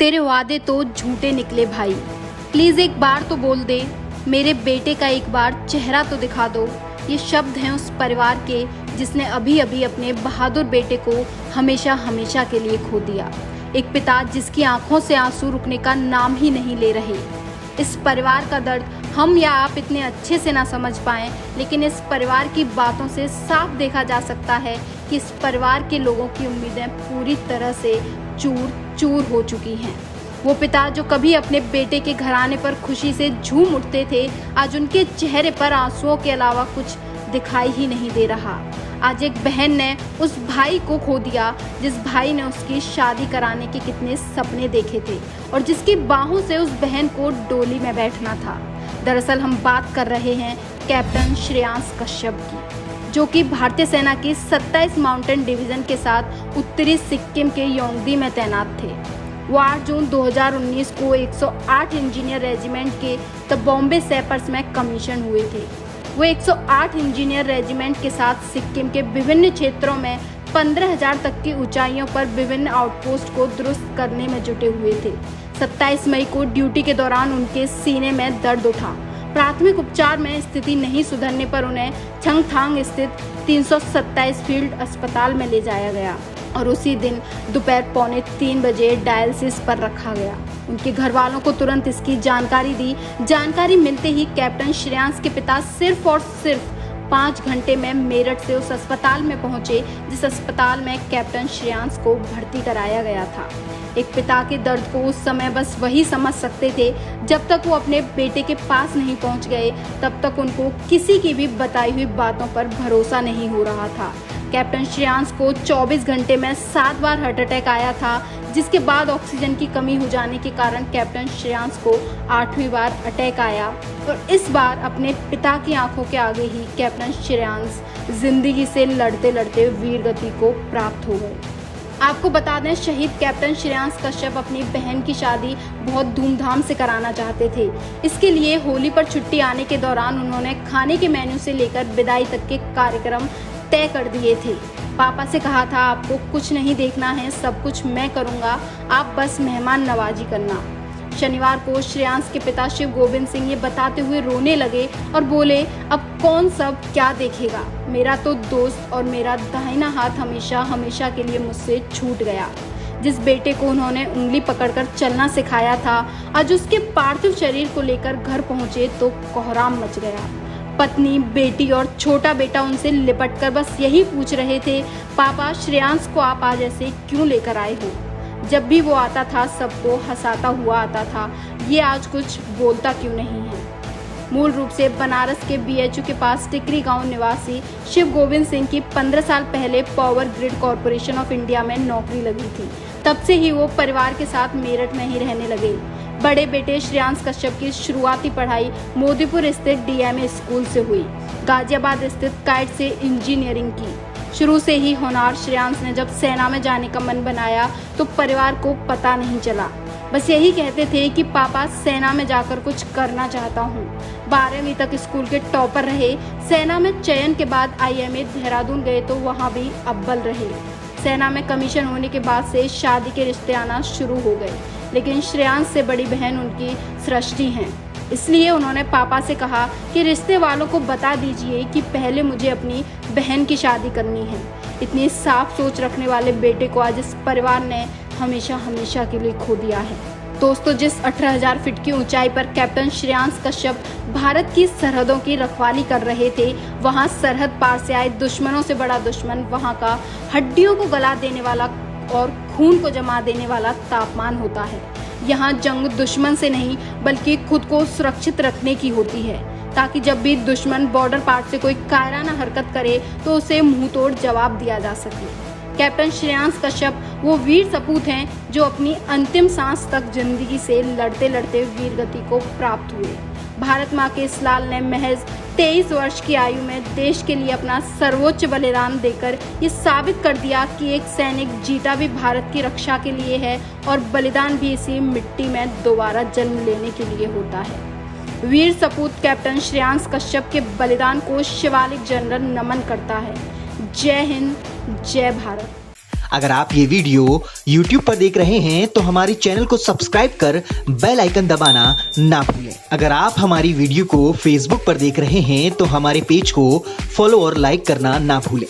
तेरे वादे तो झूठे निकले भाई। प्लीज एक बार तो बोल दे, मेरे बेटे का एक बार चेहरा तो दिखा दो। ये शब्द हैं उस परिवार के जिसने अभी अभी अपने बहादुर बेटे को हमेशा हमेशा के लिए खो दिया। एक पिता जिसकी आंखों से आंसू रुकने का नाम ही नहीं ले रहे। इस परिवार का दर्द हम या आप इतने अच्छे से ना समझ पाएं, लेकिन इस परिवार की बातों से साफ देखा जा सकता है कि इस परिवार के लोगों की उम्मीदें पूरी तरह से चूर चूर हो चुकी हैं। वो पिता जो कभी अपने बेटे के घर आने पर खुशी से झूम उठते थे, आज उनके चेहरे पर आंसुओं के अलावा कुछ दिखाई ही नहीं दे रहा। आज एक बहन ने उस भाई को खो दिया जिस भाई ने उसकी शादी कराने के कितने सपने देखे थे और जिसकी बाहों से उस बहन को डोली में बैठना था। दरअसल हम बात कर रहे हैं कैप्टन श्रेयांश कश्यप की, जो कि भारतीय सेना की 27 माउंटेन डिवीजन के साथ उत्तरी सिक्किम के योंगडी में तैनात थे। वो 8 जून 2019 को 108 इंजीनियर रेजिमेंट के द बॉम्बे सैपर्स में कमीशन हुए थे। वो 108 इंजीनियर रेजिमेंट के साथ सिक्किम के विभिन्न क्षेत्रों में 15,000 तक की ऊंचाइयों पर विभिन्न आउटपोस्ट को दुरुस्त करने में जुटे हुए थे। 27 मई को ड्यूटी के दौरान उनके सीने में दर्द उठा। प्राथमिक उपचार में स्थिति नहीं सुधरने पर उन्हें चंगथांग स्थित 327 फील्ड अस्पताल में ले जाया गया और उसी दिन दोपहर 2:45 बजे डायलिसिस पर रखा गया। उनके घर वालों को तुरंत इसकी जानकारी दी। जानकारी मिलते ही कैप्टन श्रेयांश के पिता सिर्फ और सिर्फ 5 घंटे में मेरठ से उस अस्पताल में पहुंचे जिस अस्पताल में कैप्टन श्रेयांश को भर्ती कराया गया था। एक पिता के दर्द को उस समय बस वही समझ सकते थे। जब तक वो अपने बेटे के पास नहीं पहुंच गए, तब तक उनको किसी की भी बताई हुई बातों पर भरोसा नहीं हो रहा था। कैप्टन श्रेयांश को 24 घंटे में 7 बार हार्ट अटैक आया था, जिसके बाद ऑक्सीजन की कमी हो जाने के कारण कैप्टन श्रेयांश को 8वीं बार अटैक आया और इस बार अपने पिता की आंखों के आगे ही कैप्टन श्रेयांश जिंदगी से लड़ते लड़ते वीर गति को प्राप्त हो गए। आपको बता दें, शहीद कैप्टन श्रेयांश कश्यप अपनी बहन की शादी बहुत धूमधाम से कराना चाहते थे। इसके लिए होली पर छुट्टी आने के दौरान उन्होंने खाने के मेन्यू से लेकर विदाई तक के कार्यक्रम तय कर दिए थे। पापा से कहा था, आपको कुछ नहीं देखना है, सब कुछ मैं करूंगा, आप बस मेहमान नवाजी करना। शनिवार को श्रेयांश के पिता शिव गोविंद सिंह ये बताते हुए रोने लगे और बोले, अब कौन सब क्या देखेगा, मेरा तो दोस्त और मेरा दाहिना हाथ हमेशा हमेशा के लिए मुझसे छूट गया। जिस बेटे को उन्होंने उंगली पकड़कर चलना सिखाया था, आज उसके पार्थिव शरीर को लेकर घर पहुंचे तो कोहराम मच गया। पत्नी, बेटी और छोटा बेटा उनसे लिपटकर बस यही पूछ रहे थे, पापा श्रेयांश को आप आज ऐसे क्यों लेकर आए हो? जब भी वो आता था सबको हंसाता हुआ आता था, ये आज कुछ बोलता क्यों नहीं है? मूल रूप से बनारस के BHU के पास टिकरी गांव निवासी शिव गोविंद सिंह की 15 साल पहले power grid corporation of India में नौकरी लगी थी। तब से ही वो परिवार के साथ मेरठ में ही रहने लगे। बड़े बेटे श्रेयांश कश्यप की शुरुआती पढ़ाई मोदीपुर स्थित DMA स्कूल से हुई। गाजियाबाद स्थित काइट से इंजीनियरिंग की। शुरू से ही होनहार श्रेयांश ने जब सेना में जाने का मन बनाया तो परिवार को पता नहीं चला। बस यही कहते थे कि पापा सेना में जाकर कुछ करना चाहता हूँ। 12वीं तक स्कूल के टॉपर रहे। सेना में चयन के बाद IMA देहरादून गए तो वहाँ भी अव्वल रहे। सेना में कमीशन होने के बाद से शादी के रिश्ते आना शुरू हो गए, लेकिन श्रेयांश से बड़ी बहन उनकी सृष्टि हैं। इसलिए उन्होंने पापा से कहा कि रिश्ते वालों को बता दीजिए कि पहले मुझे अपनी बहन की शादी करनी है। इतनी साफ सोच रखने वाले बेटे को आज इस परिवार ने हमेशा हमेशा के लिए खो दिया है। दोस्तों, जिस 18,000 फीट की ऊंचाई पर कैप्टन श्रेयांश कश्यप भारत की सरहदों की रखवाली कर रहे थे, वहां सरहद पार से आए दुश्मनों से बड़ा दुश्मन वहां का हड्डियों को गला देने वाला और खून को जमा देने वाला तापमान होता है। यहाँ जंग दुश्मन से नहीं बल्कि खुद को सुरक्षित रखने की होती है, ताकि जब भी दुश्मन बॉर्डर पार से कोई कायराना हरकत करे तो उसे मुंह तोड़ जवाब दिया जा सके। कैप्टन श्रेयांश कश्यप वो वीर सपूत हैं जो अपनी अंतिम सांस तक जिंदगी से लड़ते लड़ते वीर गति को प्राप्त हुए। भारत माँ के इस लाल ने महज 23 वर्ष की आयु में देश के लिए अपना सर्वोच्च बलिदान देकर ये साबित कर दिया कि एक सैनिक जीता भी भारत की रक्षा के लिए है और बलिदान भी इसी मिट्टी में दोबारा जन्म लेने के लिए होता है। वीर सपूत कैप्टन श्रेयांश कश्यप के बलिदान को शिवालिक जनरल नमन करता है। जय हिंद, जय भारत। अगर आप ये वीडियो YouTube पर देख रहे हैं तो हमारे चैनल को सब्सक्राइब कर बेल आइकन दबाना ना भूलें। अगर आप हमारी वीडियो को Facebook पर देख रहे हैं तो हमारे पेज को फॉलो और लाइक करना ना भूलें।